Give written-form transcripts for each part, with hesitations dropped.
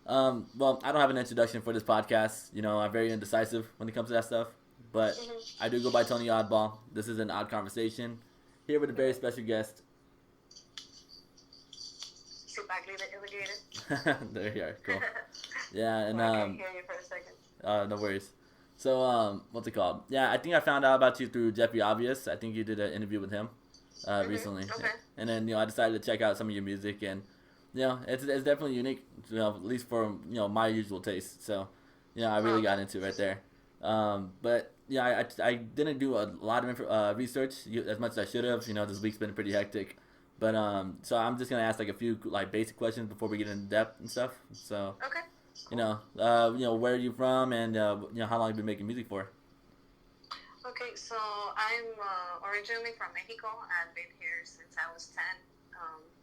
Well, I don't have an introduction for this podcast. I'm very indecisive when it comes to that stuff. But Mm-hmm. I do go by Tony Oddball. This is an odd conversation. Here with a very Mm-hmm. special guest. Zipakli The Illagator. There you are. Cool. Yeah, and Well, I can't hear you for a second. no worries. So, what's it called? Yeah, I think I found out about you through Jeffrey Obvious. I think you did an interview with him recently, Mm-hmm. Okay. and then I decided to check out some of your music, and it's definitely unique, at least for my usual taste. So, I really Oh, got okay. into it right there. But yeah, I didn't do a lot of research as much as I should have. This week's been pretty hectic. But so I'm just gonna ask like a few like basic questions before we get into depth and stuff. So Okay. Cool. where are you from, and how long have you been making music for? Okay, so I'm originally from Mexico. I've been here since I was 10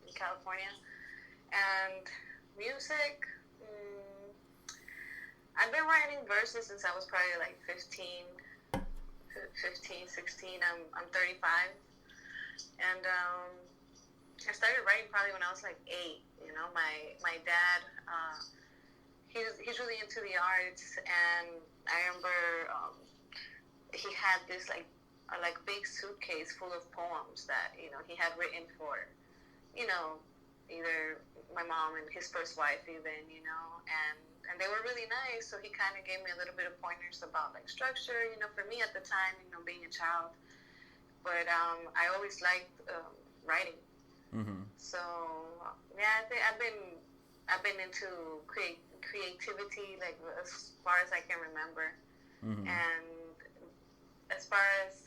in California. And music, I've been writing verses since I was probably like 15, 16. I'm 35. And I started writing probably when I was like 8. My dad, he's really into the arts. And I remember he had this like big suitcase full of poems that he had written for you know either my mom and his first wife even and they were really nice, so he kind of gave me a little bit of pointers about like structure for me at the time being a child. But I always liked writing. Mm-hmm. So yeah, I think I've been into creativity like as far as I can remember. Mm-hmm. And as far as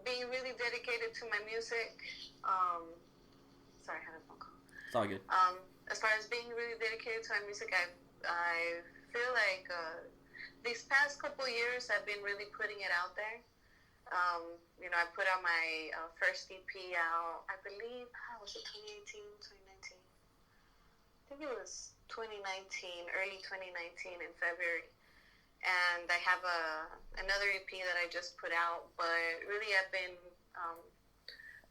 being really dedicated to my music, sorry, I had a phone call. It's all good. As far as being really dedicated to my music, I feel like these past couple years I've been really putting it out there. I put out my first EP out, I believe, was it 2018, 2019? I think it was 2019, early 2019 in February. And I have another EP that I just put out, but really I've been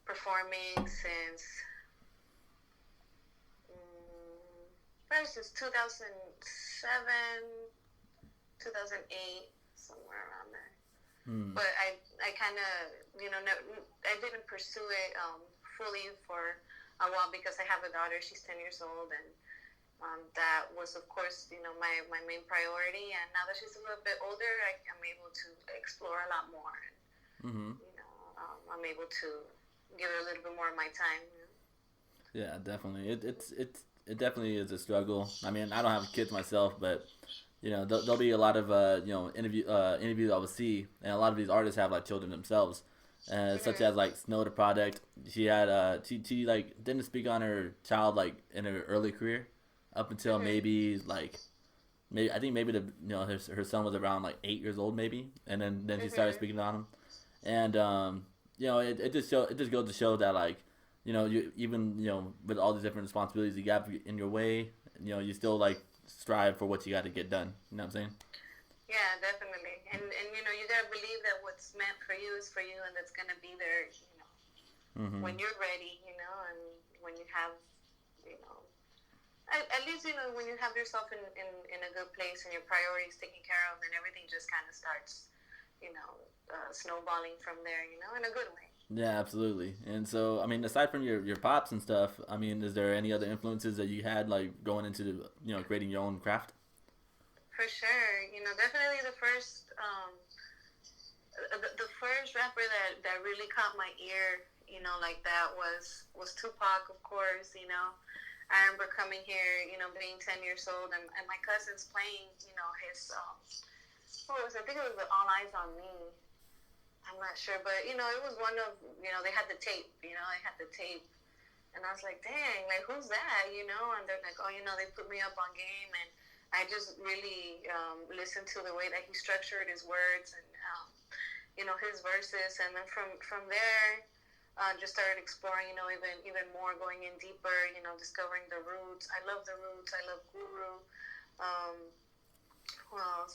performing since first since 2007, 2008, somewhere around there. Mm. But I kind of I didn't pursue it fully for a while because I have a daughter. She's 10 years old, and that was, of course, my main priority. And now that she's a little bit older, I'm able to explore a lot more. And, Mm-hmm. I'm able to give it a little bit more of my time. Yeah, definitely. It definitely is a struggle. I mean, I don't have kids myself, but there'll be a lot of interviews I will see, and a lot of these artists have like children themselves, such as like Snow the Product. She had she like didn't speak on her child like in her early career, up until maybe I think maybe her son was around like 8 years old maybe, and then she started speaking on him, and it just goes to show that like you even with all these different responsibilities you got in your way, you still like strive for what you got to get done. You know what I'm saying? Yeah, definitely. And you gotta believe that what's meant for you is for you, and that's gonna be there. Mm-hmm. When you're ready, and when you have, at least when you have yourself in a good place and your priorities taken care of, then everything just kind of starts, snowballing from there. In a good way. Yeah, absolutely. And so, I mean, aside from your pops and stuff, I mean, is there any other influences that you had like going into creating your own craft? For sure, definitely the first rapper that really caught my ear, like that was Tupac, of course. I remember coming here, being 10 years old, and my cousins playing, his what was it? I think it was the All Eyes on Me. I'm not sure, but it was one of they had the tape, they had the tape, and I was like, dang, like who's that, And they're like, oh, they put me up on game, and I just really listened to the way that he structured his words and his verses, and then from there, just started exploring, even more, going in deeper, discovering the roots. I love the roots. I love Guru. Who else?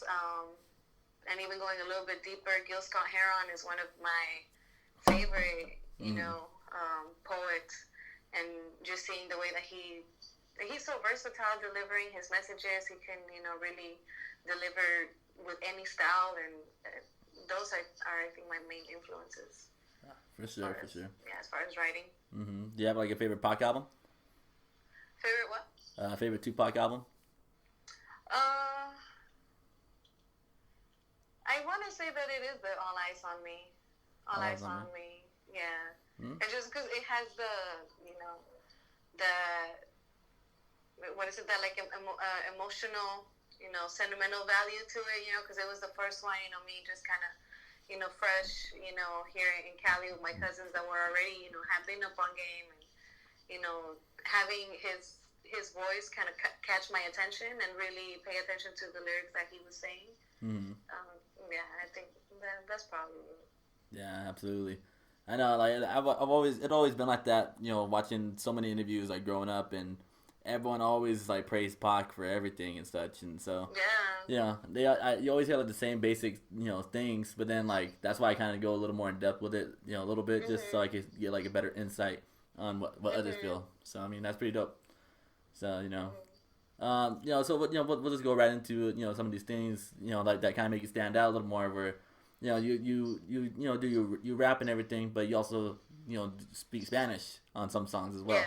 And even going a little bit deeper, Gil Scott Heron is one of my favorite, Mm-hmm. poets, and just seeing the way that he he's so versatile delivering his messages. He can, really deliver with any style, and those are I think my main influences. For sure, for sure. Yeah, as far as writing. Mm-hmm. Do you have like a favorite Pac album? Favorite what? Favorite Tupac album? I want to say that it is the All Eyes on Me. All Eyes on Me. Yeah. Mm-hmm. And just because it has the what is it, that like emotional, sentimental value to it, because it was the first one, me just kind of, fresh, here in Cali with my cousins that were already, have been up on game, and, having his voice kind of catch my attention and really pay attention to the lyrics that he was saying. Mm-hmm. Yeah, I think that's probably it. Yeah, absolutely. I know, like I've always been like that, watching so many interviews like growing up, and everyone always like praised Pac for everything and such, and so yeah, you always hear like the same basic things, but then like that's why I kind of go a little more in depth with it, a little bit, mm-hmm. just so I can get like a better insight on what mm-hmm. others feel. So I mean that's pretty dope. So mm-hmm. So we'll just go right into some of these things like that kind of make you stand out a little more, where you rap and everything, but you also speak Spanish on some songs as well. Yeah.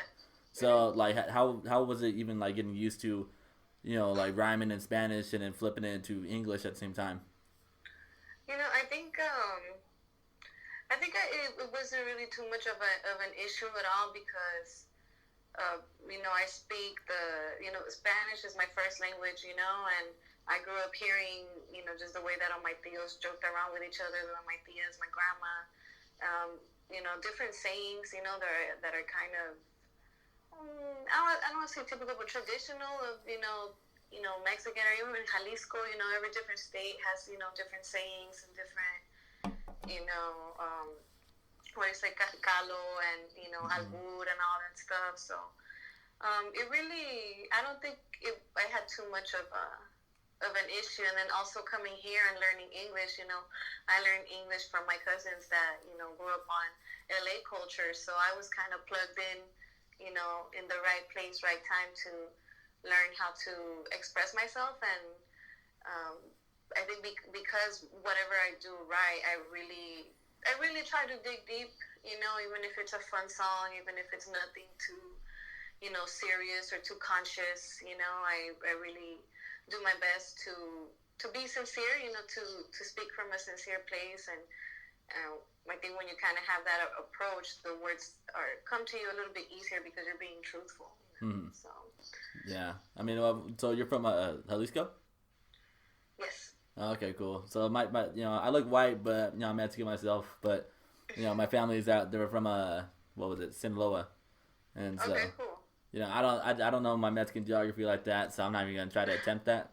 So like how was it even like getting used to like rhyming in Spanish and then flipping it into English at the same time? I think it wasn't really too much of an issue at all, because I speak Spanish is my first language, and I grew up hearing, just the way that all my tios joked around with each other, my tias, my grandma, different sayings, that are kind of, I don't want to say typical, but traditional of, Mexican, or even in Jalisco, every different state has, different sayings and different, what is it, calo and, mm-hmm. albur and all that stuff. So, it really, I don't think I had too much of an issue. And then also coming here and learning English, I learned English from my cousins that, grew up on LA culture. So I was kind of plugged in, in the right place, right time to learn how to express myself. And I think because whatever I do right, I really try to dig deep, even if it's a fun song, even if it's nothing too, serious or too conscious, I really do my best to be sincere, to speak from a sincere place. And I think when you kind of have that approach, the words come to you a little bit easier because you're being truthful. Mm-hmm. So. Yeah, I mean, so you're from Jalisco? Yes. Okay, cool. So my I look white, but I'm Mexican myself. But my family is out. They were from what was it, Sinaloa, and so. Okay, cool. I don't know my Mexican geography like that, so I'm not even gonna try to attempt that.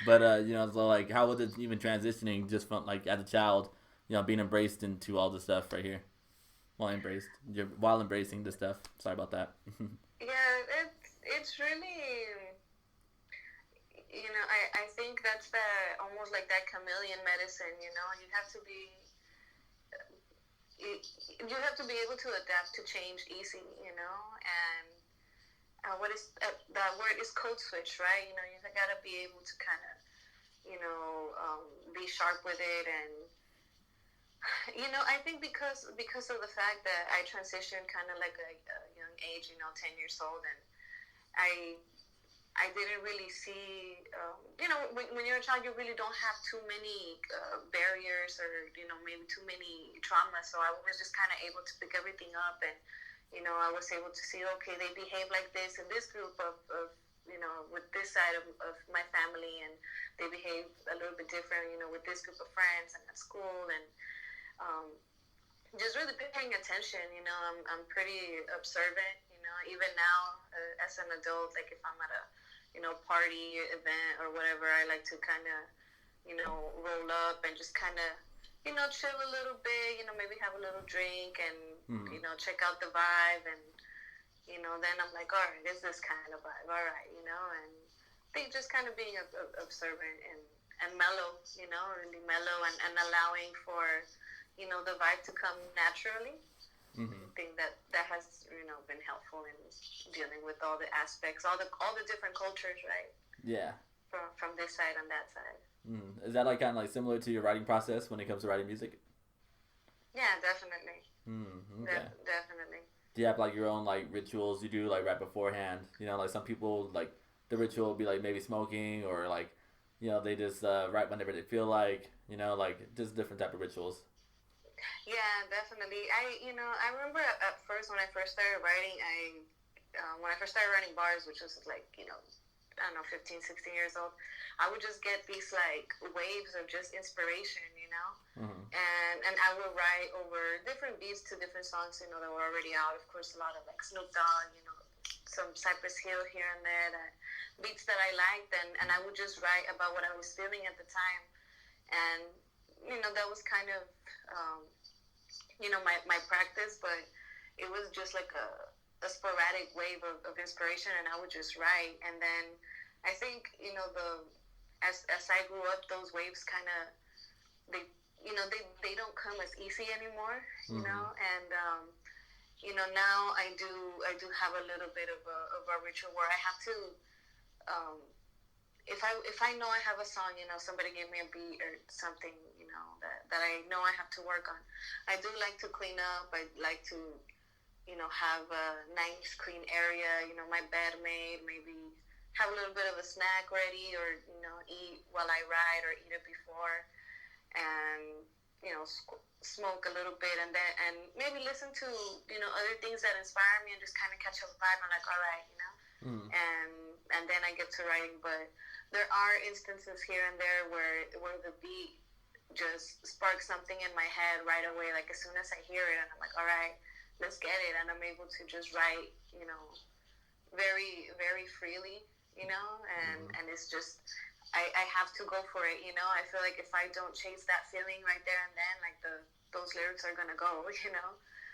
But so like, how was it even transitioning just from like as a child, being embraced into all this stuff right here, while embracing this stuff. Sorry about that. Yeah, it's really, I think that's almost like that chameleon medicine. You have to be. You have to be able to adapt to change easy, and what is that word is code switch, right? You gotta be able to kind of, be sharp with it, and I think because of the fact that I transitioned kind of like a young age, 10 years old, and I didn't really see, when you're a child, you really don't have too many barriers or, maybe too many traumas. So I was just kind of able to pick everything up, and, I was able to see, okay, they behave like this in this group of with this side of my family, and they behave a little bit different, with this group of friends and at school, and just really paying attention. I'm pretty observant, even now as an adult, like if I'm at a party event or whatever, I like to kind of, roll up and just kind of, chill a little bit, maybe have a little drink and, mm-hmm. Check out the vibe. And, then I'm like, all right, this is kind of vibe. All right, and I think just kind of being observant and mellow, really mellow, and allowing for, the vibe to come naturally. Mm-hmm. think that that has been helpful in dealing with all the aspects, all the different cultures, right? Yeah. From this side and that side. Mm. Is that like kind of like similar to your writing process when it comes to writing music? Yeah, definitely. Okay. Definitely. Do you have like your own like rituals you do like right beforehand? You know, like some people like the ritual will be like maybe smoking or like, you know, they just write whenever they feel like, you know, like just different type of rituals. Yeah, definitely. I remember at first when I first started writing, when I first started writing bars, which was like, I don't know, 15, 16 years old, I would just get these like waves of just inspiration. Mm-hmm. And I would write over different beats to different songs, that were already out. Of course, a lot of like Snoop Dogg, some Cypress Hill here and there, beats that I liked, and I would just write about what I was feeling at the time. And, that was kind of, my practice, but it was just like a sporadic wave of inspiration, and I would just write. And then I think, as I grew up, those waves kind of, they don't come as easy anymore, Mm-hmm. and, now I do have a little bit of a ritual where I have to, if I know I have a song, somebody gave me a beat or something, that I know I have to work on. I do like to clean up. I like to, have a nice clean area, my bed made, maybe have a little bit of a snack ready, or, eat while I write or eat it before, and, smoke a little bit, and maybe listen to, other things that inspire me and just kind of catch a vibe. I'm like, all right, Mm-hmm. and then I get to writing. But there are instances here and there where the beat just sparks something in my head right away, like as soon as I hear it, and I'm like, all right, let's get it, and I'm able to just write, very, very freely, and it's just, I have to go for it, I feel like if I don't chase that feeling right there and then, like those lyrics are gonna go,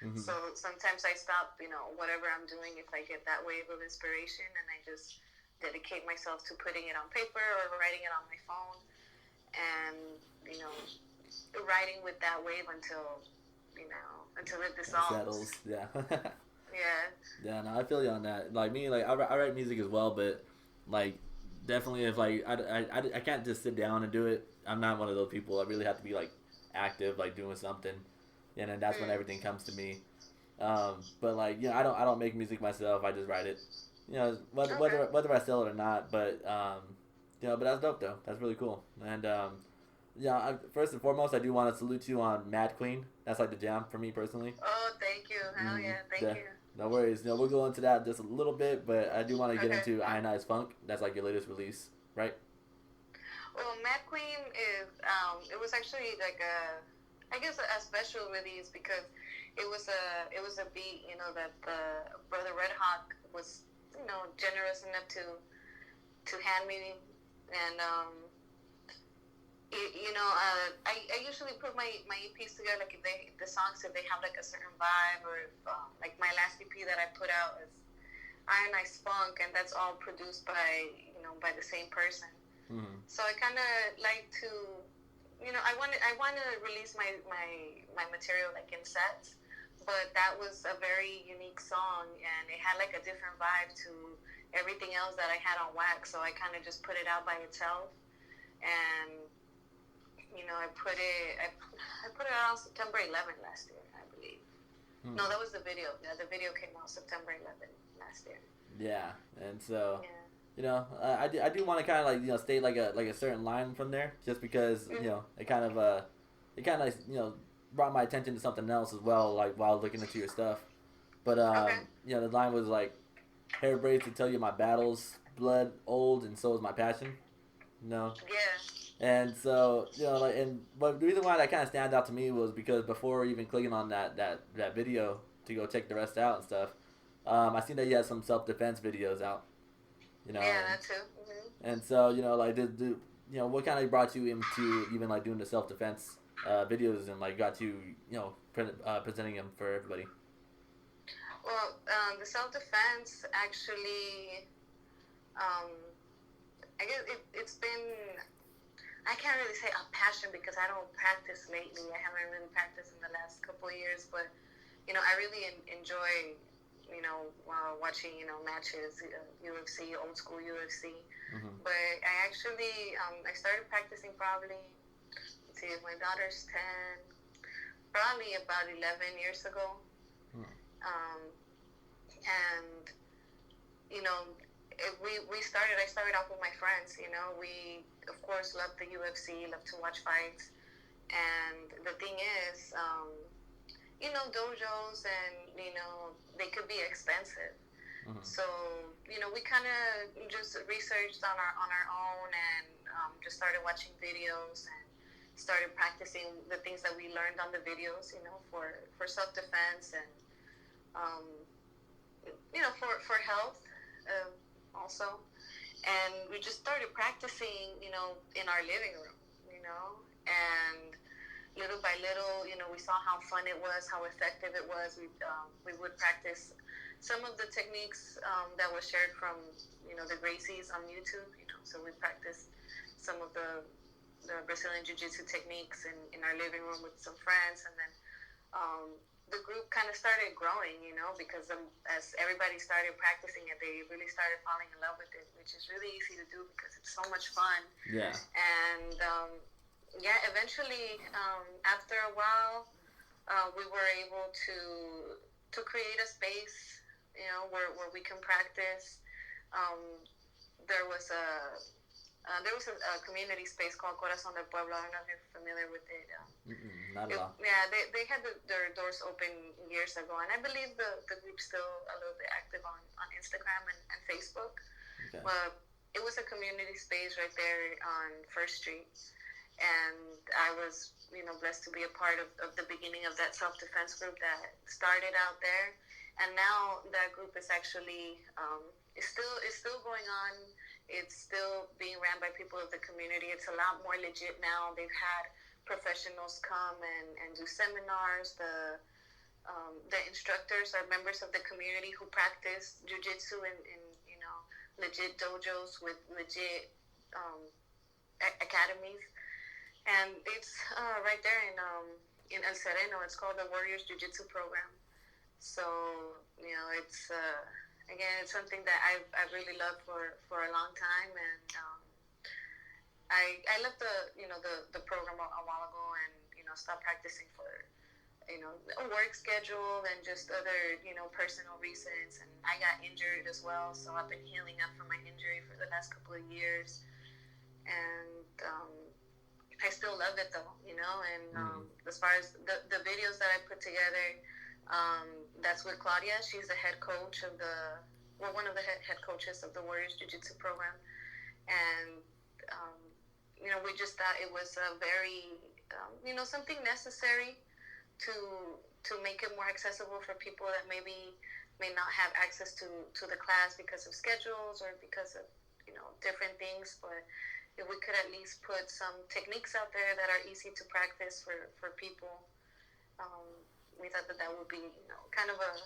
Mm-hmm. So sometimes I stop, whatever I'm doing, if I get that wave of inspiration, and I just dedicate myself to putting it on paper or writing it on my phone, and, writing with that wave until it It dissolves. settles. Yeah. Yeah. Yeah, no, I feel you on that. Like me, like I write music as well, but like definitely if like I can't just sit down and do it. I'm not one of those people. I really have to be like active, like doing something, and then that's when Mm. everything comes to me. But like I don't make music myself. I just write it. You know, Okay. whether I sell it or not. But but that's dope though. That's really cool. And first and foremost, I do want to salute you on Mad Queen. That's like the jam for me personally. Oh, thank you. Hell Mm, yeah, thank yeah, you. no worries. We'll go into that just a little bit, but I do want to get Okay. into Ionized Funk. That's like your latest release, right? Well, Mad Queen it was actually like I guess a special release, because it was a beat, that the brother Red Hawk was, generous enough to hand me, and I usually put my EPs together, like if the songs, if they have like a certain vibe, or if, like my last EP that I put out is Ionized Funk, and that's all produced by the same person. Mm-hmm. So I kind of like to, I want to release my material like in sets, but that was a very unique song, and it had like a different vibe to everything else that I had on wax. So I kind of just put it out by itself, and I put it out on September 11th last year, I believe. Mm-hmm. No, that was the video. Yeah, the video came out September 11th last year. Yeah, and so Yeah. I do want to kind of like state like a certain line from there, just because it kind of brought my attention to something else as well, like while looking into your stuff. But Okay. the line was like, hair braids to tell you my battles, blood old, and so is my passion. No. Yeah. And so, but the reason why that kind of stands out to me was because before even clicking on that video to go check the rest out and stuff, I seen that you had some self defense videos out, Yeah, that too. Mm-hmm. and so, like, what kind of brought you into even like doing the self defense videos and like got you, presenting them for everybody? Well, the self-defense actually, I guess it's been, I can't really say a passion, because I don't practice lately. I haven't really practiced in the last couple of years, but I really enjoy, watching, matches, UFC, old school UFC. Mm-hmm. But I actually, I started practicing probably, let's see, my daughter's 10, probably about 11 years ago. Hmm. Um, and, you know, I started off with my friends, we, of course, love the UFC, love to watch fights. And the thing is, dojos and, they could be expensive. Mm-hmm. So, we kind of just researched on our own and just started watching videos and started practicing the things that we learned on the videos, for self-defense and, um, for health also. And we just started practicing, in our living room, and little by little, we saw how fun it was, how effective it was. We would practice some of the techniques that were shared from, the Gracies on YouTube. So we practiced some of the Brazilian Jiu-Jitsu techniques in our living room with some friends, and then the group kind of started growing, because as everybody started practicing it, they really started falling in love with it, which is really easy to do because it's so much fun. Yeah. And eventually, after a while, we were able to create a space, where we can practice. There was a community space called Corazón del Pueblo. I don't know if you're familiar with it. Not at all. Yeah, they had their doors open years ago, and I believe the group's still a little bit active on Instagram and Facebook. Okay. But it was a community space right there on First Street, and I was, blessed to be a part of the beginning of that self-defense group that started out there, and now that group is actually is still going on. It's still being ran by people of the community. It's a lot more legit now. They've had professionals come and do seminars. The instructors are members of the community who practice jiu-jitsu in legit dojos with legit academies. And it's right there in El Sereno. It's called the Warriors Jiu-Jitsu Program. So, it's again, it's something that I've really loved for a long time, and I left the program a while ago, and stopped practicing for a work schedule and just other personal reasons, and I got injured as well, so I've been healing up from my injury for the last couple of years, and I still love it though, and as far as the videos that I put together. That's with Claudia. She's the head coach of one of the head coaches of the Warriors Jiu-Jitsu program. And, we just thought it was a very, something necessary to make it more accessible for people that maybe may not have access to the class because of schedules or because of, different things. But if we could at least put some techniques out there that are easy to practice for people, we thought that would be, kind of a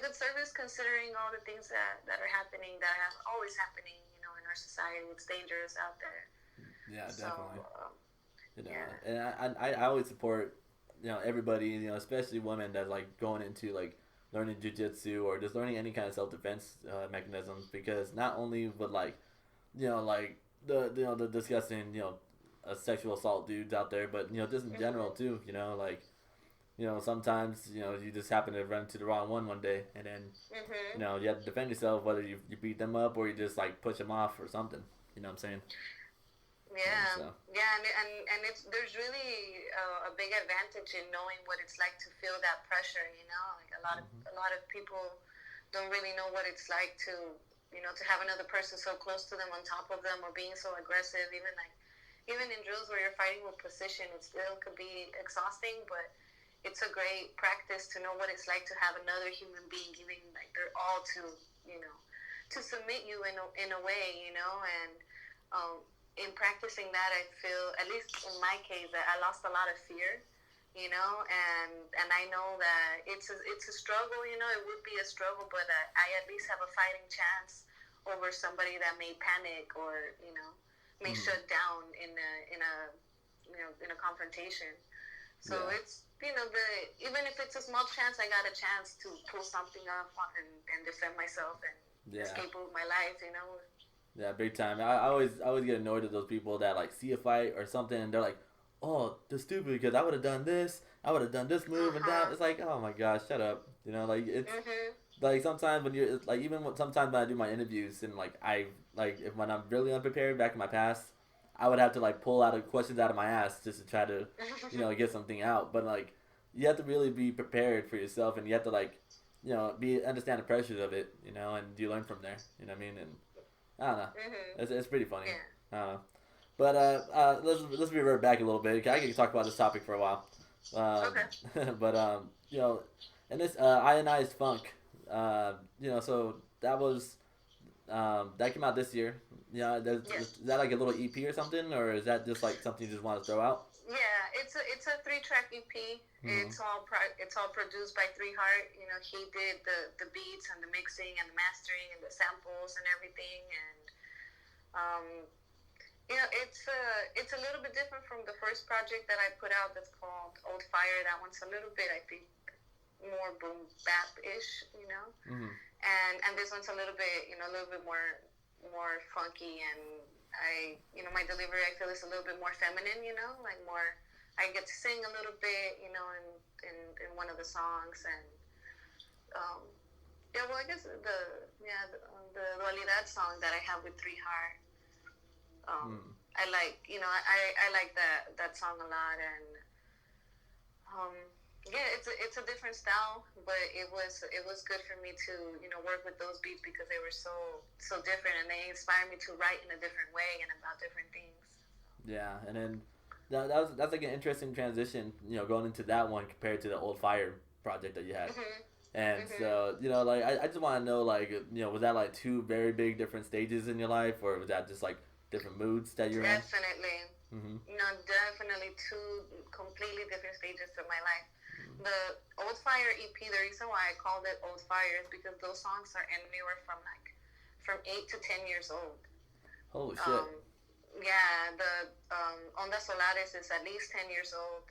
good service considering all the things that are happening, that are always happening, in our society. It's dangerous out there. Yeah, so, definitely. Yeah. And I always support, everybody, especially women that like going into like learning jiu-jitsu or just learning any kind of self-defense mechanisms, because not only would like, like the disgusting, sexual assault dudes out there, but just in general too, like. Sometimes, you just happen to run into the wrong one day, and then, you have to defend yourself, whether you beat them up or you just, like, push them off or something. You know what I'm saying? Yeah. So. Yeah, and there's really a big advantage in knowing what it's like to feel that pressure, Like, a lot of people don't really know what it's like to, to have another person so close to them, on top of them, or being so aggressive. Even in drills where you're fighting with precision, it still could be exhausting, but it's a great practice to know what it's like to have another human being giving like their all to submit you in a way, and in practicing that, I feel, at least in my case, that I lost a lot of fear, and I know that it's a struggle, it would be a struggle, but I at least have a fighting chance over somebody that may panic or may shut down in a confrontation. So it's, even if it's a small chance, I got a chance to pull something up and defend myself and escape with my life. Yeah, big time. I always get annoyed at those people that like see a fight or something and they're like, "Oh, they're stupid because I would have done this, I would have done this move and that." It's like, oh my gosh, shut up. Like it's like sometimes when you're like sometimes when I do my interviews and like when I'm really unprepared back in my past, I would have to like pull out questions out of my ass just to try to get something out. But like you have to really be prepared for yourself and you have to like be understand the pressures of it, and you learn from there. You know what I mean? And I don't know. It's pretty funny. Yeah. I don't know. But let's revert back a little bit. I can talk about this topic for a while. Okay. But and this ionized funk. So that was that came out this year. Yeah. Is that like a little EP or something, or is that just like something you just want to throw out? Yeah, it's a 3-track EP. It's all produced by 3 Heart. He did the beats and the mixing and the mastering and the samples and everything. And it's a little bit different from the first project that I put out that's called Old Fire. That one's a little bit, I think, more boom bap ish. And this one's a little bit more funky, and my delivery, I feel, is a little bit more feminine, like more, I get to sing a little bit, in one of the songs, and, I guess the Dualidad song that I have with 3 Heart, I like, I like that song a lot, and, it's a different style, but it was good for me to work with those beats because they were so different, and they inspired me to write in a different way and about different things. Yeah, and then that's like an interesting transition, going into that one compared to the Old Fire project that you had. And so like I just want to know, like, was that like 2 very big different stages in your life, or was that just like different moods that you're in? Definitely. Definitely 2 completely different stages of my life. The Old Fire EP, the reason why I called it Old Fire is because those songs are anywhere from 8 to 10 years old. Holy shit. Yeah, the Ondas Solares is at least 10 years old.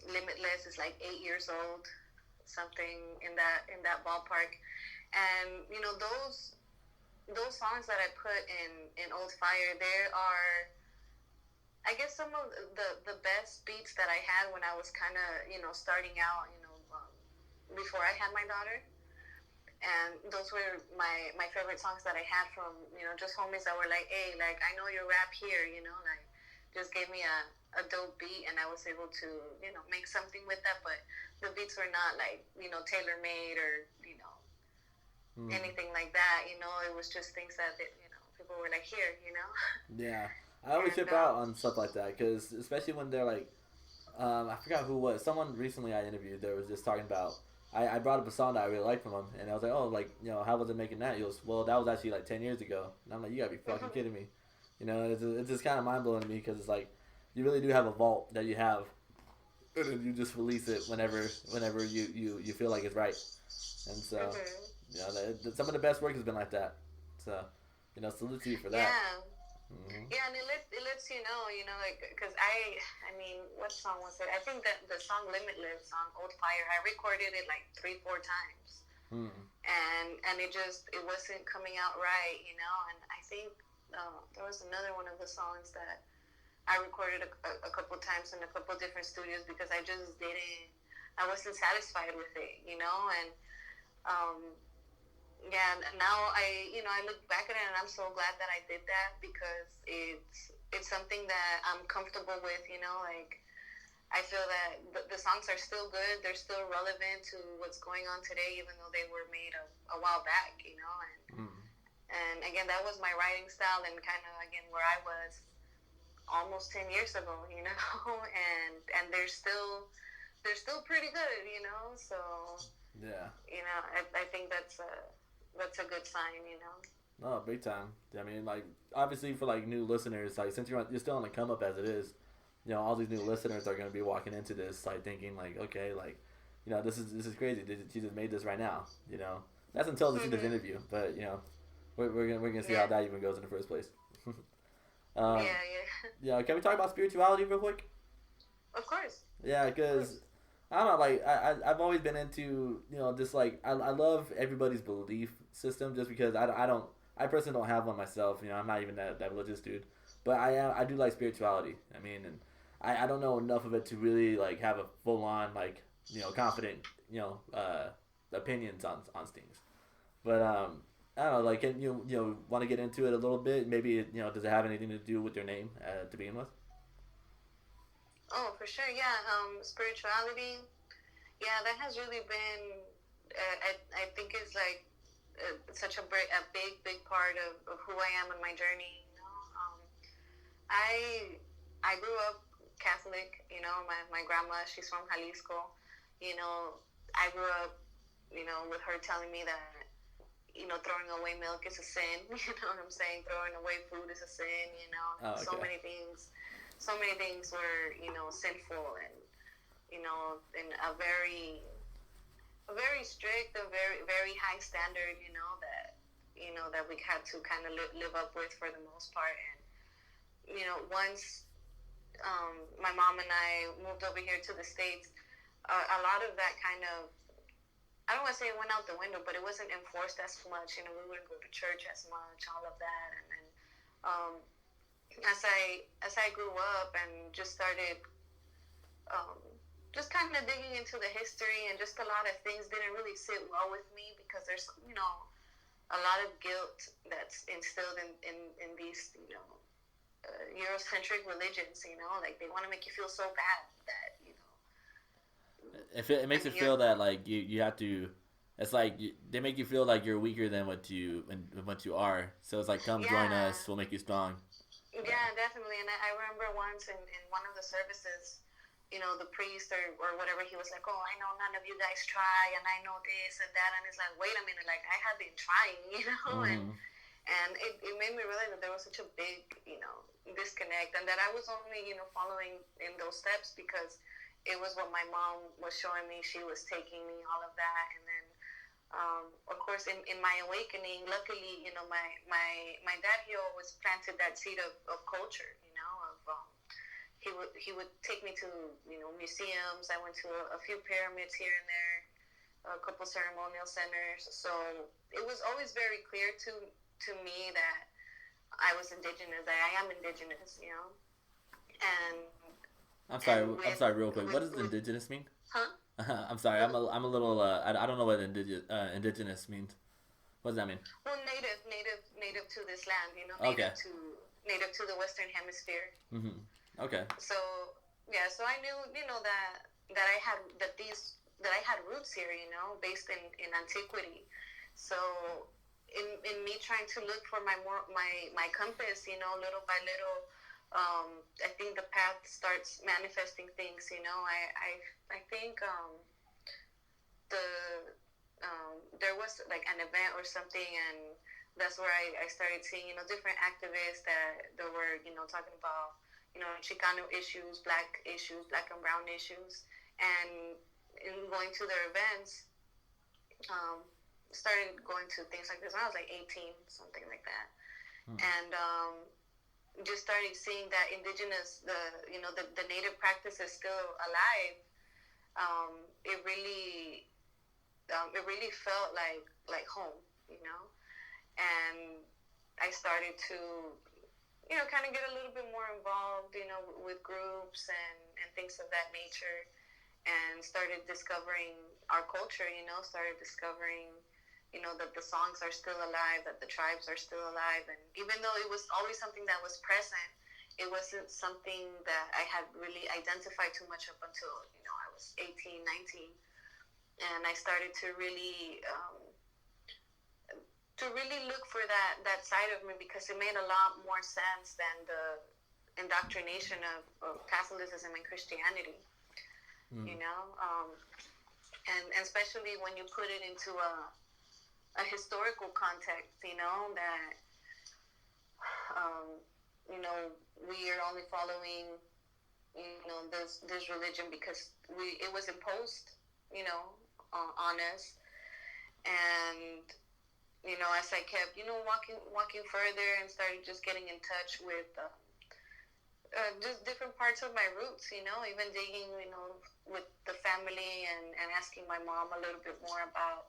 Limitless is like 8 years old, something in that ballpark. And those songs that I put in Old Fire, there are, I guess, some of the best beats that I had when I was kind of, starting out, before I had my daughter. And those were my favorite songs that I had from, just homies that were like, hey, like, I know you rap here, like, just gave me a dope beat, and I was able to, make something with that. But the beats were not like, tailor-made or, anything like that, it was just things that, people were like, here, Yeah. I always trip out on stuff like that, because especially when they're like, I forgot who it was. Someone recently I interviewed that was just talking about, I brought up a song that I really liked from him, and I was like, oh, like, how was it making that? He goes, well, that was actually like 10 years ago. And I'm like, you gotta be fucking kidding me. It's just kind of mind blowing to me, because it's like, you really do have a vault that you have, and then you just release it whenever you feel like it's right. And so, some of the best work has been like that. So, salute to you for that. Yeah. Yeah, and it lets you know, like, because I mean, what song was it? I think that the song Limitless on Old Fire, I recorded it like 3-4 times. And it wasn't coming out right, and I think there was another one of the songs that I recorded a couple times in a couple different studios because I wasn't satisfied with it, and now I look back at it and I'm so glad that I did that, because it's something that I'm comfortable with, like, I feel that the songs are still good, they're still relevant to what's going on today, even though they were made a while back, and again, that was my writing style, and kind of, again, where I was almost 10 years ago, and they're still pretty good, so yeah, I think that's a good sign, No, big time. I mean, like, obviously for like new listeners, like, since you're still on the come up as it is, all these new listeners are going to be walking into this like thinking like, okay, like, this is crazy. She just made this right now. That's until they see this interview, but we're gonna see how that even goes in the first place. Yeah. Can we talk about spirituality real quick? Of course. Yeah, Of because course. I don't know, like I've always been into just like I love everybody's belief system just because I don't I personally don't have one myself. I'm not even that religious dude, but I do like spirituality. I mean, and I don't know enough of it to really like have a full on like confident opinions on things. But I don't know, like can you want to get into it a little bit? Maybe does it have anything to do with your name to begin with? Oh, for sure. Yeah. Spirituality. Yeah, that has really been. I think it's like such a big part of who I am in my journey. I I grew up Catholic. My grandma, she's from Jalisco. You know, I grew up, with her telling me that throwing away milk is a sin. You know what I'm saying? Throwing away food is a sin. Oh, So okay. many things, so many things were sinful and in a very strict, a very high standard. That we had to kind of live up with for the most part. And once my mom and I moved over here to the States, a lot of that kind of, I don't want to say it went out the window, but it wasn't enforced as much. We wouldn't go to church as much, all of that. And then um, as I grew up and just started um, just kind of digging into the history, and just a lot of things didn't really sit well with me because there's a lot of guilt that's instilled in these Eurocentric religions. Like they want to make you feel so bad that It I makes mean it feel that like you have to. It's like they make you feel like you're weaker than what you are. So it's like, come join yeah. us. We'll make you strong. Yeah. Yeah, definitely. And I remember once in one of the services, the priest or whatever, he was like, "Oh, I know none of you guys try, and I know this and that." And it's like, wait a minute, like I have been trying, Mm-hmm. and it made me realize that there was such a big, disconnect, and that I was only, following in those steps because it was what my mom was showing me. She was taking me all of that, and then of course, in my awakening, luckily, my dad, he always planted that seed of culture, he would take me to, museums. I went to a few pyramids here and there, a couple ceremonial centers. So it was always very clear to me that I was indigenous, that I am indigenous, and I'm sorry. and I'm with sorry. Real quick. What does with indigenous mean? huh? I'm sorry. I'm a little. I don't know what indigenous means. What does that mean? Well, native to this land, Okay. native to the Western Hemisphere. Mm-hmm. Okay. So yeah, so I knew, that I had roots here, based in antiquity. So in me trying to look for my compass, little by little, I think the path starts manifesting things. I think the there was like an event or something, and that's where I started seeing different activists that were talking about Chicano issues, black and brown issues, and in going to their events, um, started going to things like this when I was like 18, something like that, Hmm. and just started seeing that indigenous, the native practice is still alive. It really felt like home, and I started to kind of get a little bit more involved, with groups and things of that nature, and started discovering our culture, started discovering, that the songs are still alive, that the tribes are still alive. And even though it was always something that was present, it wasn't something that I had really identified too much up until, I was 18, 19. And I started to really look for that side of me, because it made a lot more sense than the indoctrination of Catholicism and Christianity, Mm. and especially when you put it into a historical context, that um, we are only following this religion because it was imposed, on us. And as I kept, walking further, and started just getting in touch just different parts of my roots, even digging, with the family and asking my mom a little bit more about,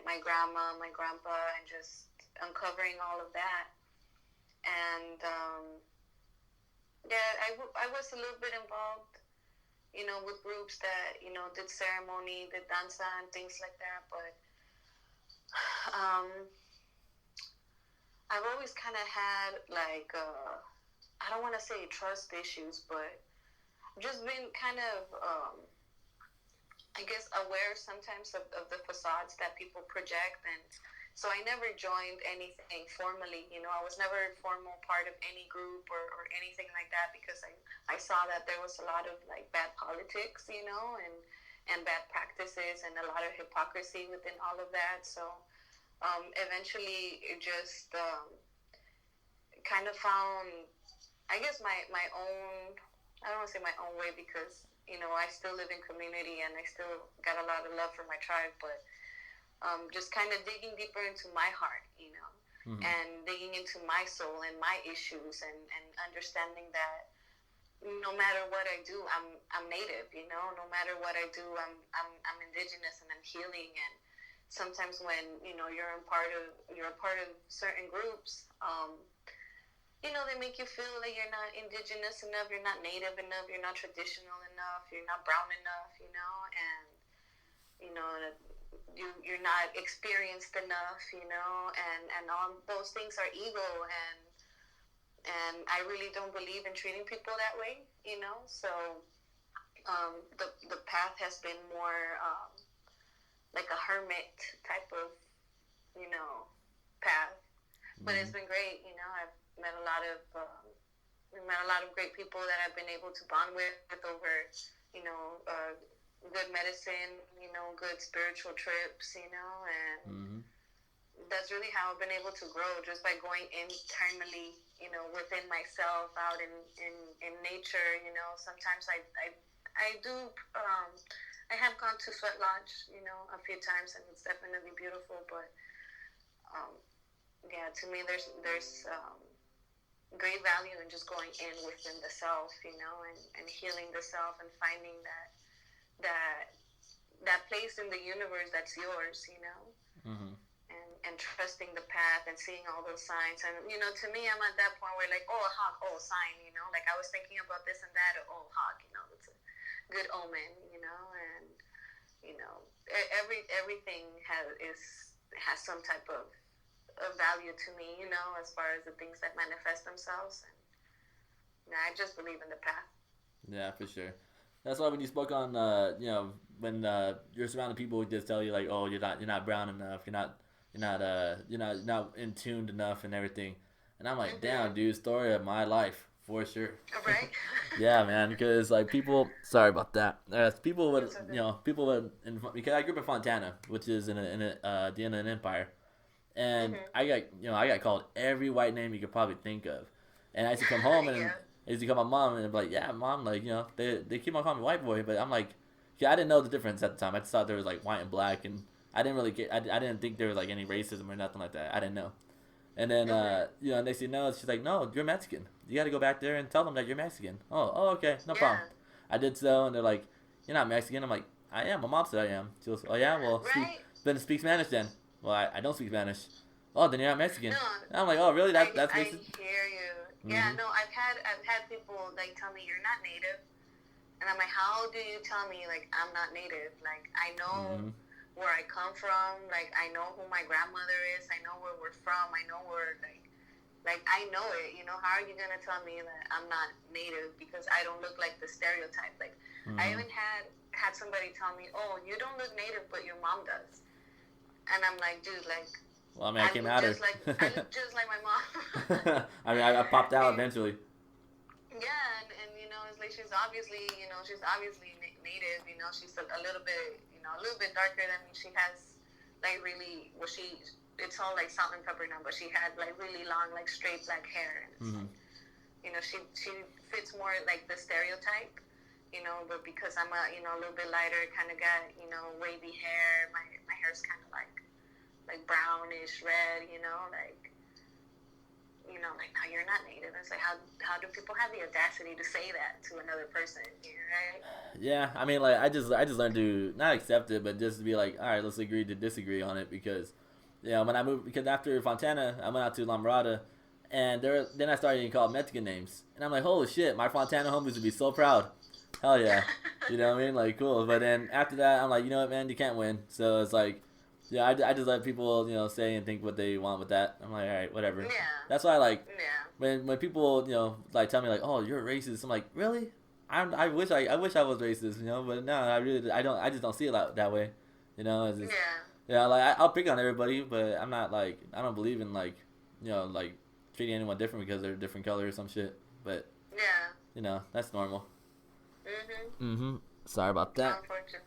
my grandma, my grandpa, and just uncovering all of that. And, yeah, I was a little bit involved, with groups that, did ceremony, did danza and things like that. But I've always kind of had, like, I don't want to say trust issues, but just been kind of, I guess, aware sometimes of the facades that people project. And so I never joined anything formally. I was never a formal part of any group or anything like that, because I saw that there was a lot of, like, bad politics, and bad practices and a lot of hypocrisy within all of that. So eventually it just kind of found, I guess, my own, I don't want to say my own way, because, I still live in community and I still got a lot of love for my tribe, but just kind of digging deeper into my heart, Mm-hmm. and digging into my soul and my issues, and understanding that no matter what I do, I'm native, no matter what I do, I'm indigenous and I'm healing. And sometimes when, you're a part of certain groups, they make you feel like you're not indigenous enough, you're not native enough, you're not traditional enough, you're not brown enough, and, you're not experienced enough, and all those things are ego, and I really don't believe in treating people that way, so the path has been more like a hermit type of, path. But it's been great. I've met a lot of great people that I've been able to bond with over, good medicine, good spiritual trips, and Mm-hmm. that's really how I've been able to grow, just by going internally, within myself, out in nature. Sometimes I do. I have gone to Sweat Lodge, a few times, and it's definitely beautiful. But yeah, to me, there's great value in just going in within the self, and healing the self, and finding that place in the universe that's yours, Mm-hmm. and trusting the path and seeing all those signs. And to me, I'm at that point where, like, oh, hawk, oh, sign, like I was thinking about this and that, oh, hawk, it's a good omen, and everything has some type of value to me, as far as the things that manifest themselves. And I just believe in the path. Yeah, for sure. That's why when you spoke on, when you're surrounded people who just tell you like, oh, you're not brown enough, you're not in tuned enough and everything, and I'm like, damn, Mm-hmm. dude, story of my life for sure. Right. Yeah, man, because like people, sorry about that. People would, It's okay. because I grew up in Fontana, which is the end of an empire, and Mm-hmm. I got called every white name you could probably think of, and I used to come home and Yeah. I used to call my mom and I'd be like, yeah, mom, like they keep on calling me white boy, but I'm like, yeah, I didn't know the difference at the time. I just thought there was like white and black, and I didn't really I didn't think there was like any racism or nothing like that. I didn't know. And then, Mm-hmm. next thing you know, she's like, no, you're Mexican. You got to go back there and tell them that you're Mexican. Oh, okay, no problem. Yeah. I did so, and they're like, you're not Mexican. I'm like, I am. My mom said I am. She goes, oh, yeah? Well, Right. speak Spanish then. Well, I don't speak Spanish. Oh, then you're not Mexican. No, And I'm like, oh, really? That's I racist? hear you. Yeah. Mm-hmm. No, I've had people like tell me you're not native, and I'm like, how do you tell me like I'm not native? Like I know Mm-hmm. where I come from. Like I know who my grandmother is. I know where we're from. I know where like I know it. How are you gonna tell me that I'm not native because I don't look like the stereotype? Like I Mm-hmm. even had somebody tell me, oh, you don't look native, but your mom does, and I'm like, dude, like Well, I mean, I came out of I look just like my mom. I mean, I popped out eventually. Yeah, and it's like she's obviously native. She's a little bit darker than me. She has like really it's all like salt and pepper now, but she had like really long like straight black hair, and it's Mm-hmm. like she fits more like the stereotype. But because I'm a little bit lighter, kind of got wavy hair. My hair's kind of like brownish red. Like like, now you're not Native. It's like, how do people have the audacity to say that to another person? Right? Yeah, I mean, like, I just learned to not accept it, but just to be like, all right, let's agree to disagree on it because, when I moved, because after Fontana, I went out to La Mirada, and then I started getting called Mexican names, and I'm like, holy shit, my Fontana homies would be so proud. Hell yeah, you know what I mean? Like, cool. But then after that, I'm like, you know what, man, you can't win. So it's like, yeah, I just let people, say and think what they want with that. I'm like, all right, whatever. Yeah. That's why I like Yeah. when people, like tell me like, oh, you're a racist. I'm like, really? I wish I was racist, but no, I just don't see it that way, It's just, yeah, like I'll pick on everybody, but I'm not like I don't believe in like, like treating anyone different because they're a different color or some shit. But yeah, that's normal. Mhm. Sorry about that. Unfortunate.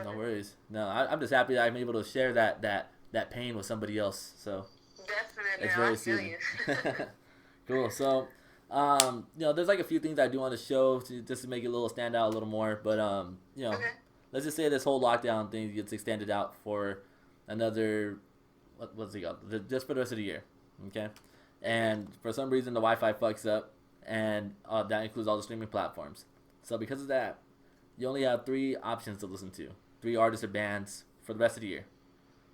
No worries. No, I'm just happy that I'm able to share that pain with somebody else. So Definitely, it's very I feel soothing. you. Cool. So, there's like a few things I do want to show just to make it a little stand out a little more. But Okay. let's just say this whole lockdown thing gets extended out for another what's it called? Just for the rest of the year. Okay. And for some reason the Wi-Fi fucks up, and that includes all the streaming platforms. So because of that, you only have 3 options to listen to, 3 artists or bands for the rest of the year.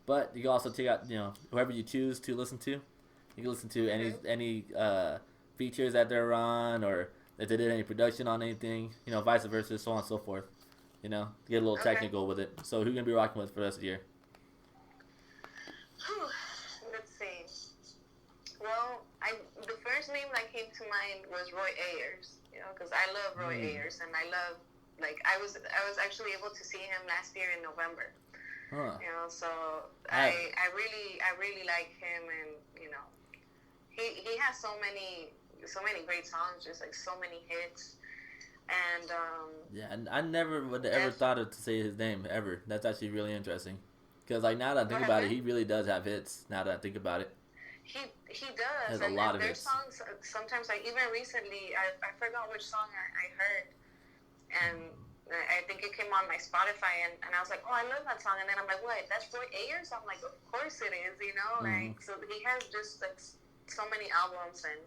But you can also check out, whoever you choose to listen to. You can listen to any features that they're on, or if they did any production on anything, vice versa, so on and so forth. Get a little technical with it. So who you gonna be rocking with for the rest of the year? Let's see. Well, the first name that came to mind was Roy Ayers. Because I love Roy Ayers, and I love I was actually able to see him last year in November. Huh. So I really like him, and he has so many great songs, just like so many hits, and yeah, and I never would have ever thought of to say his name ever. That's actually really interesting, because like now that I think about it, he really does have hits. Now that I think about it, he does. There's a lot of their hits. songs sometimes, like even recently, I forgot which song I heard, and I think it came on my Spotify, and I was like, oh, I love that song. And then I'm like, what? That's Roy Ayers? I'm like, of course it is, Like, so he has just like so many albums, and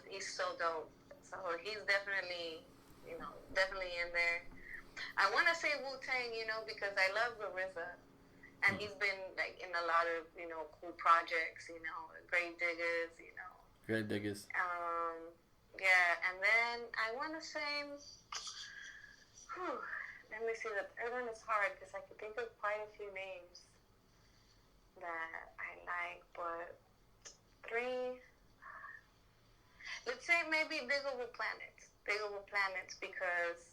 he's so dope. So he's definitely definitely in there. I want to say Wu-Tang, because I love RZA, and he's been like in a lot of cool projects, Grave Diggers, Grave Diggers. Yeah, and then I want to say. Let me see. The third one is hard because I could think of quite a few names that I like, but 3. Let's say maybe Diggable Planets. Diggable Planets because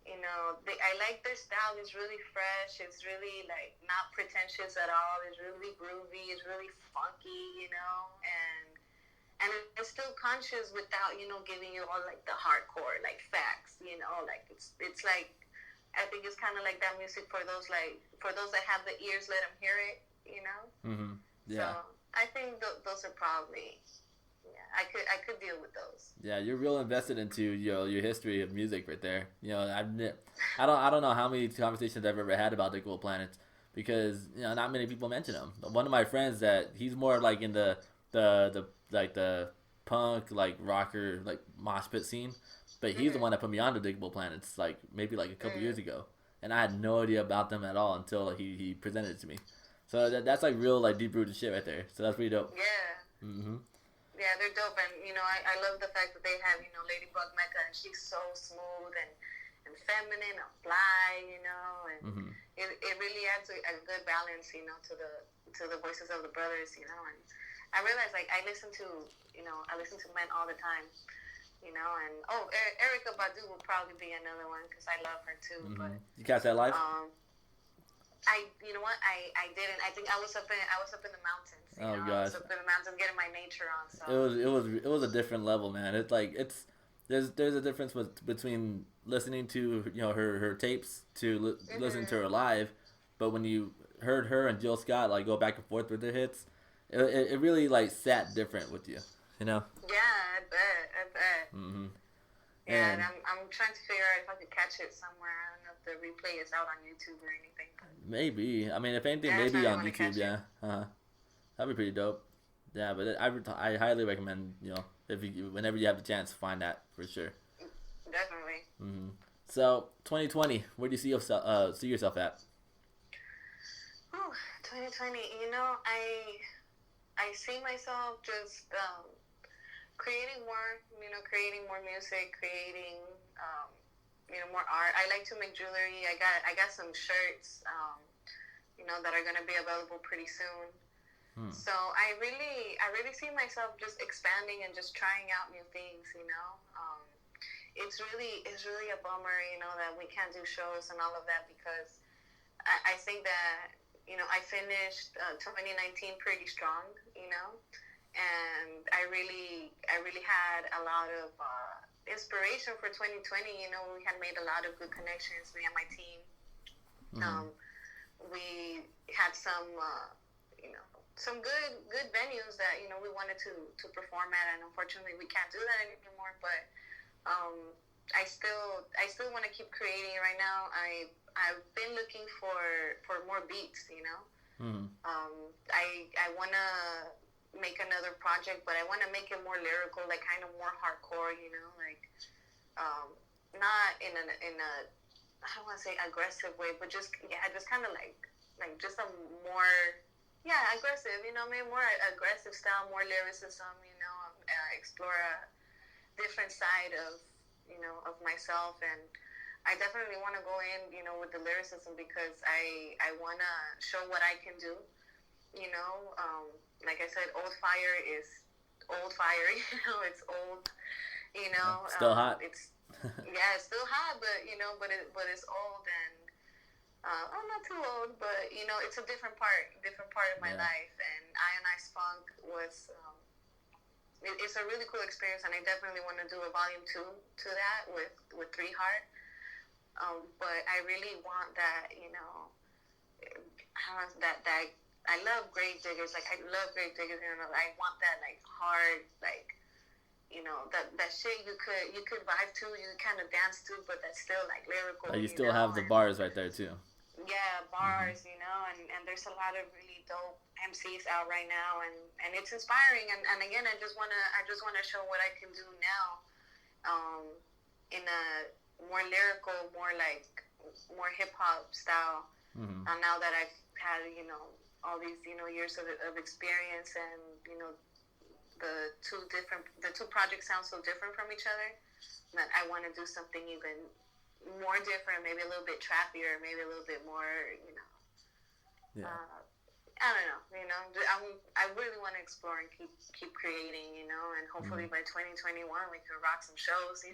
I like their style. It's really fresh. It's really like not pretentious at all. It's really groovy. It's really funky, and it's still conscious without giving you all like the hardcore like facts, like it's like I think it's kind of like that music for those that have the ears, let them hear it, Yeah. So I think those are probably I could deal with those. Yeah, you're real invested into your history of music right there. I don't know how many conversations I've ever had about Diggable Planets because not many people mention them. One of my friends that he's more like in the punk like rocker like mosh pit scene, but he's the one that put me on to Diggable Planets like maybe like a couple years ago, and I had no idea about them at all until he presented it to me. So that's like real like deep rooted shit right there. So that's pretty dope. Yeah. Yeah, they're dope, and I love the fact that they have Ladybug Mecca, and she's so smooth and feminine and fly, and it really adds a good balance, to the voices of the brothers, and I realize like I listen to men all the time, and Erykah Badu will probably be another one because I love her too. But you catch that live? I didn't. I think I was up in the mountains. Oh gosh. I was up in the mountains getting my nature on. So It was a different level, man. It's like there's a difference between listening to her tapes to listening to her live, but when you heard her and Jill Scott like go back and forth with their hits, it really like sat different with you, Yeah, I bet. Yeah, and I'm trying to figure out if I could catch it somewhere. I don't know if the replay is out on YouTube or anything. But maybe. I mean, if anything, maybe on YouTube. Yeah. That'd be pretty dope. Yeah, but I highly recommend, if you whenever you have the chance, find that for sure. Definitely. So 2020, where do you see yourself at? Oh, 2020. I see myself just creating more music, creating more art. I like to make jewelry. I got some shirts, that are gonna be available pretty soon. So I really see myself just expanding and just trying out new things. It's really a bummer, that we can't do shows and all of that because I think that I finished 2019 pretty strong, and I really had a lot of inspiration for 2020. We had made a lot of good connections, me and my team. We had some good venues that we wanted to perform at, and unfortunately we can't do that anymore. But I still want to keep creating right now. I've been looking for more beats. I want to make another project, but I want to make it more lyrical, like kind of more hardcore. Like not in a I don't want to say aggressive way, but just kind of like just a more aggressive. Maybe more aggressive style, more lyricism. Explore a different side of myself, and I definitely want to go in, with the lyricism because I want to show what I can do. Like I said, old fire is old fire. It's old. Still hot. It's still hot, but it's old, and I'm not too old, but it's a different part of my life. And Ionized Funk was. It's a really cool experience, and I definitely want to do a volume 2 to that with 3 Heart. But I really want that, that I love Grave Diggers. Like, I love Grave Diggers. I want that, like, hard, like, that shit you could vibe to, you kind of dance to, but that's still, like, lyrical. You still have the bars right there, too. Yeah, bars, and there's a lot of really dope MCs out right now, and it's inspiring. And again, I just wanna show what I can do now, in a more lyrical, more hip hop style. Now that I've had all these years of experience, and the two projects sound so different from each other, that I want to do something even more different, maybe a little bit trappier, maybe a little bit more, I don't know, I really want to explore and keep creating, and hopefully by 2021 we can rock some shows,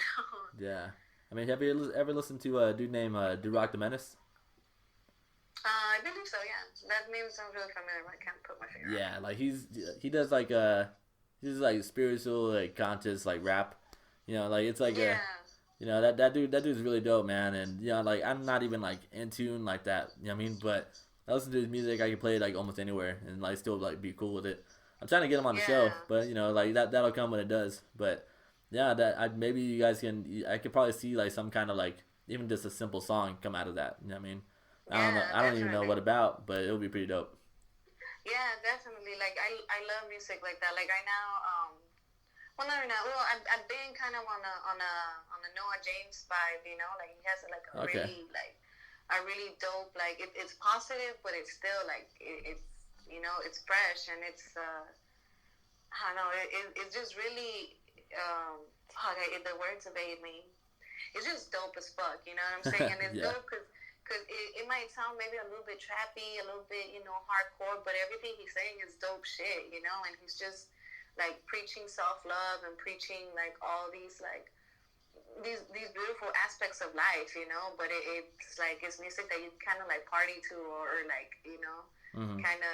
Yeah. I mean, have you ever listened to a dude named Rock the Menace? I believe so, yeah. That name sounds really familiar, but I can't put my finger on it. Yeah, like he does like he's like spiritual, like conscious, like rap. Like it's like that dude's really dope, man. And like I'm not even like in tune like that. You know what I mean? But I listen to his music. I can play it like almost anywhere and like still like be cool with it. I'm trying to get him on the show, but like that'll come when it does. But yeah, maybe you guys can. I could probably see like some kind of like even just a simple song come out of that. You know what I mean? I don't even know what about, but it'll be pretty dope. Yeah, definitely. Like I love music like that. Like right now, well, not right now. Well, I've been kind of on a Noah James vibe. Like he has like a really dope. Like it's positive, but it's still like it's it's fresh, and it's I don't know. It's just really the words evade me. It's just dope as fuck. You know what I'm saying? And it's dope because it might sound maybe a little bit trappy, a little bit, hardcore, but everything he's saying is dope shit, and he's just, like, preaching self-love and preaching, like, all these, like, these beautiful aspects of life, but it's, like, it's music that you kind of, like, party to or like, kind of,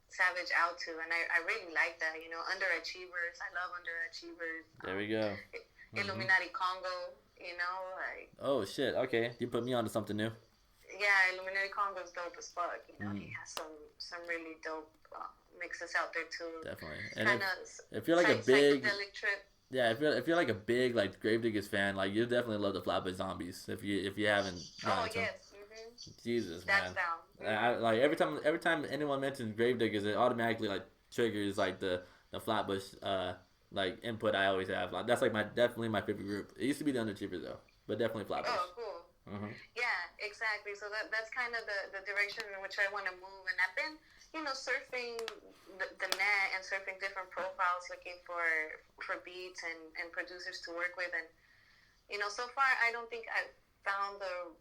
savage out to, and I really like that, Underachievers. I love Underachievers. There we go. Illuminati Congo. Like... Oh, shit. Okay. You put me onto something new. Yeah, Illuminati Congo's dope as fuck. He has some really dope mixes out there, too. Definitely. And if you're like a big... trip. Yeah, if you're like a big, like, Gravediggers fan, like, you'll definitely love the Flatbush Zombies if you haven't... Oh, yes. Jesus, that's man. Like, every time anyone mentions Gravediggers, it automatically, like, triggers like the Flatbush like input I always have. Like, that's like my definitely my favorite group. It used to be the Underachievers though, but definitely Flatbush. Oh, cool. Mm-hmm. Yeah, exactly. So that's kind of the direction in which I want to move. And I've been, surfing the net and surfing different profiles, looking for beats and producers to work with. And so far I don't think I've found the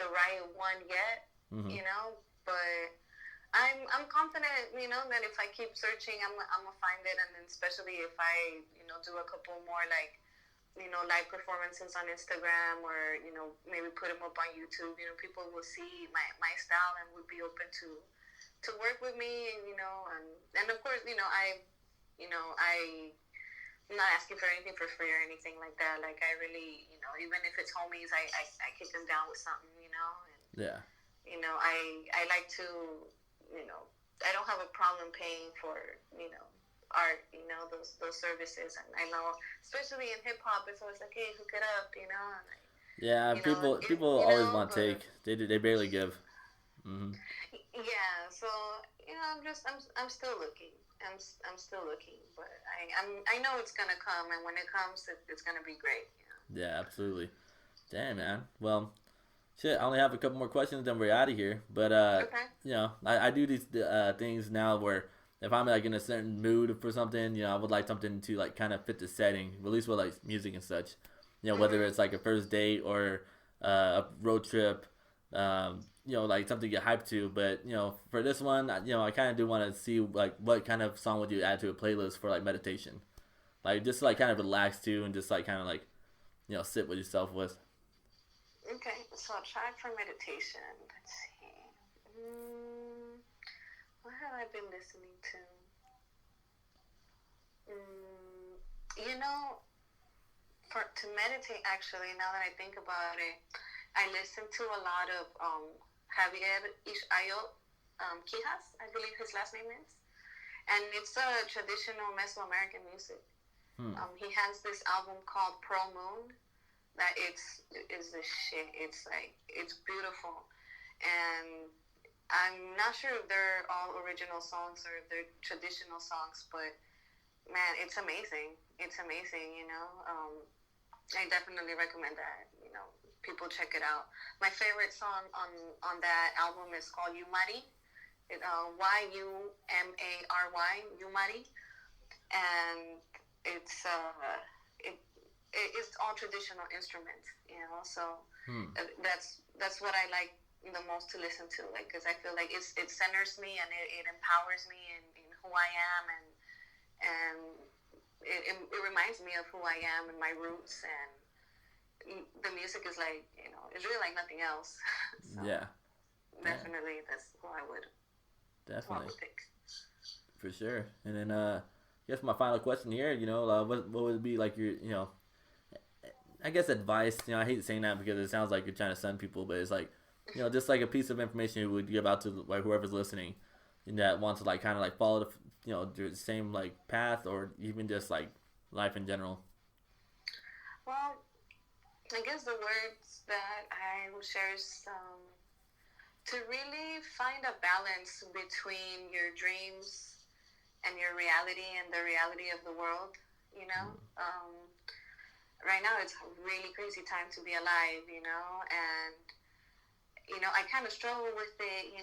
right one yet. Mm-hmm. But I'm confident, that if I keep searching, I'm gonna find it. And then especially if I do a couple more live performances on Instagram, or maybe put them up on YouTube, people will see my style and would be open to work with me. And of course, I'm not asking for anything for free or anything like that. Like, I really, even if it's homies, I kick them down with something, and Yeah. I like to, I don't have a problem paying for art, those services. And I know, especially in hip hop, it's always like, hey, hook it up, and like, Yeah, people always want to take. They barely give. Mm-hmm. Yeah, so I'm still looking. I'm still looking, but I know it's gonna come, and when it comes, it's gonna be great. Yeah, absolutely. Damn, man. Well, shit. I only have a couple more questions, then we're out of here. But Okay. I do these things now where if I'm like in a certain mood for something, I would like something to like kind of fit the setting, at least with like music and such. Whether it's like a first date or a road trip, like something to get hyped to. But for this one, I kind of do want to see like what kind of song would you add to a playlist for like meditation, like just to, like kind of relax to and just like kind of like sit with yourself with. Okay, so a track for meditation. Let's see. What have I been listening to? To meditate, actually, now that I think about it, I listen to a lot of Javier Ishayo Quijas, I believe his last name is. And it's a traditional Mesoamerican music. He has this album called Pearl Moon that is the shit. It's like, it's beautiful. And I'm not sure if they're all original songs or if they're traditional songs, but man, it's amazing. It's amazing, I definitely recommend that, people check it out. My favorite song on that album is called Yumari. Yumary, Yumari. And it's all traditional instruments, so that's what I like the most to listen to, like, because I feel like it centers me and it empowers me in who I am, and it reminds me of who I am and my roots, and the music is like, it's really like nothing else. So Yeah. definitely that's who I would pick. For sure. And then I guess my final question here, what would be like your I guess advice, I hate saying that because it sounds like you're trying to send people, but it's like, just like a piece of information you would give out to like whoever's listening that wants to like kind of like follow the same like path, or even just like life in general. Well, I guess the words that I will share is to really find a balance between your dreams and your reality and the reality of the world. Right now it's a really crazy time to be alive, and I kind of struggle with it,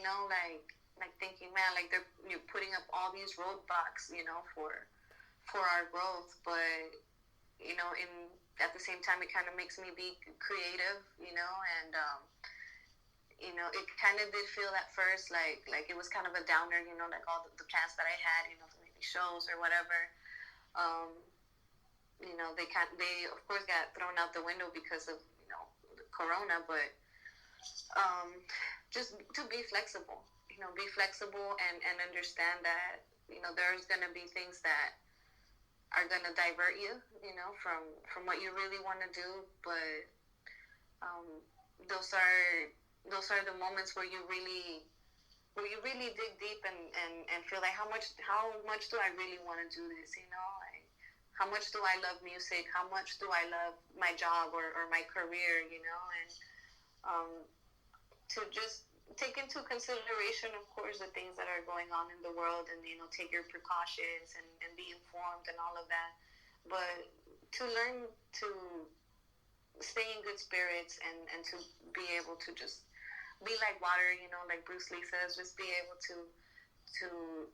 like thinking, man, like you're putting up all these roadblocks, for our growth, but at the same time, it kind of makes me be creative, and it kind of did feel at first like it was kind of a downer, like all the plans that I had, for maybe shows or whatever. They of course got thrown out the window because of the corona, but just to be flexible, and understand that there's gonna be things that are gonna divert you, from what you really want to do, but those are the moments where you really dig deep and feel like how much do I really want to do this, like how much do I love music, how much do I love my job or my career, and to just take into consideration, of course, the things that are going on in the world, and take your precautions and be informed and all of that. But to learn to stay in good spirits and to be able to just be like water, like Bruce Lee says, just be able to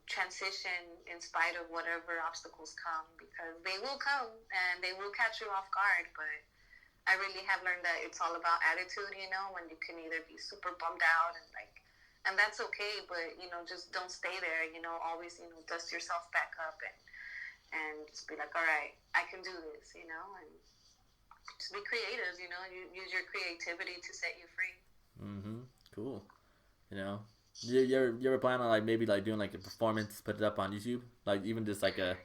transition in spite of whatever obstacles come, because they will come and they will catch you off guard. But I really have learned that it's all about attitude, when you can either be super bummed out and that's okay, but, just don't stay there, always, dust yourself back up and just be like, all right, I can do this, and just be creative, use your creativity to set you free. Mm-hmm. Cool. You ever plan on like maybe like doing like a performance, put it up on YouTube, like even just like a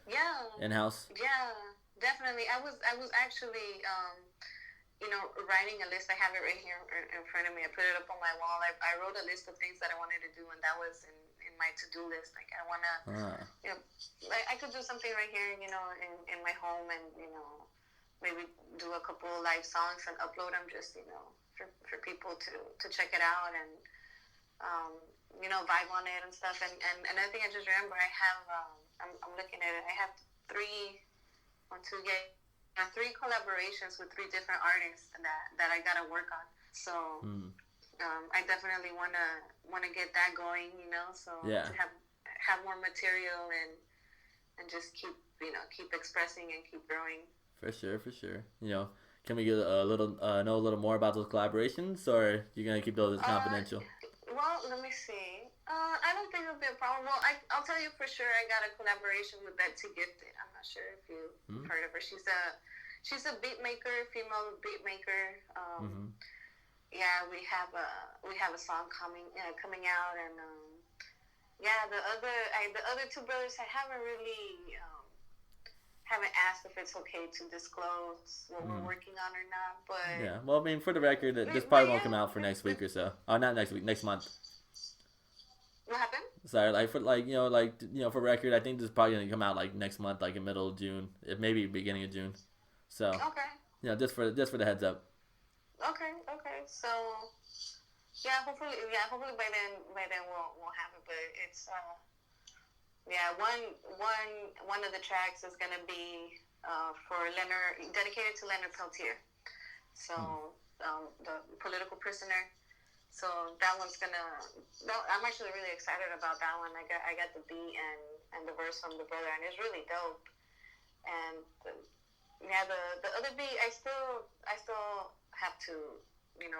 in house? Yeah, definitely. I was actually writing a list. I have it right here in front of me. I put it up on my wall. I wrote a list of things that I wanted to do, and that was in my to-do list. Like I wanna, like I could do something right here, in my home, and maybe do a couple of live songs and upload them, just for people to check it out and vibe on it and stuff. And I think I just remember I have I'm looking at it. I have three collaborations with 3 different artists that I gotta work on. So I definitely wanna get that going. So to have more material and just keep expressing and keep growing. For sure. Can we get a little know a little more about those collaborations, or you gonna keep those confidential? Well, let me see. I don't think it'll be a problem. Well, I'll tell you for sure. I got a collaboration with Betsy Gifted. I'm not sure if you've heard of her. She's a beat maker, female beat maker. Yeah, we have a song coming out, and the other 2 brothers I haven't really haven't asked if it's okay to disclose what we're working on or not. But yeah, well, I mean, for the record, this probably won't come out for next week or so. Oh, not next week, next month. What happened? Sorry, for record, I think this is probably gonna come out like next month, like in middle of June, maybe beginning of June. So okay. Just for the heads up. Okay. So hopefully by then we'll have it. But it's one of the tracks is gonna be for Leonard, dedicated to Leonard Peltier. So the political prisoner. So that one's I'm actually really excited about that one. I got the beat and the verse from the brother, and it's really dope. And the other beat, I still have to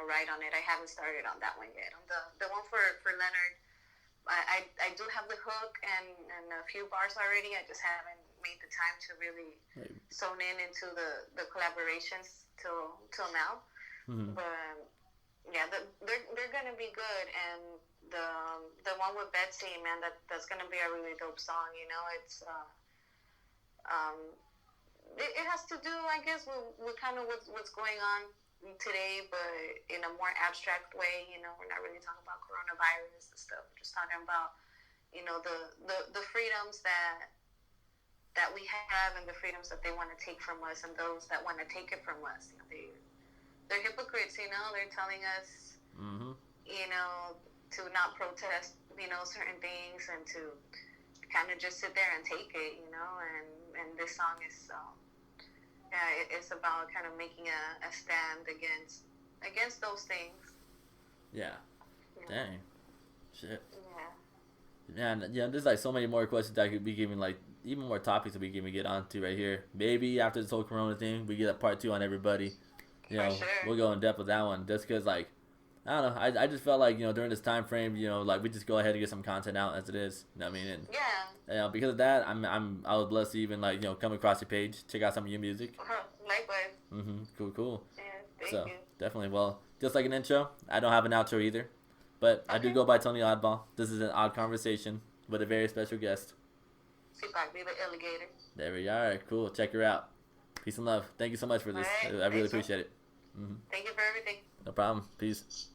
write on it. I haven't started on that one yet. On the one for Leonard, I do have the hook and a few bars already. I just haven't made the time to really zone into the collaborations till now. But they're gonna be good. And the one with Betsy, man, that's gonna be a really dope song. It's it has to do, I guess, with kind of what's going on today, but in a more abstract way. We're not really talking about coronavirus and stuff. We're just talking about the freedoms that we have, and the freedoms that they want to take from us, and those that want to take it from us. They're hypocrites. They're telling us to not protest certain things, and to kind of just sit there and take it. And this song is it's about kind of making a stand against those things. Yeah. Dang. Shit. Yeah. Yeah, there's like so many more questions that I could be giving, like even more topics that we can get onto right here. Maybe after this whole Corona thing, we get a part 2 on everybody. For sure. We'll go in depth with that one, just because, like, I don't know. I just felt like, during this time frame, like we just go ahead and get some content out as it is. I mean, and because of that, I was blessed to even like come across your page, check out some of your music. Likewise. Cool. Yeah, thank you. Definitely. Well, just like an intro, I don't have an outro either, but I do go by Tony Oddball. This is an odd conversation with a very special guest. Zipakti The Illagator. There we are. Cool. Check her out. Peace and love. Thank you so much for this. Right. I really appreciate it. Thank you for everything. No problem. Peace.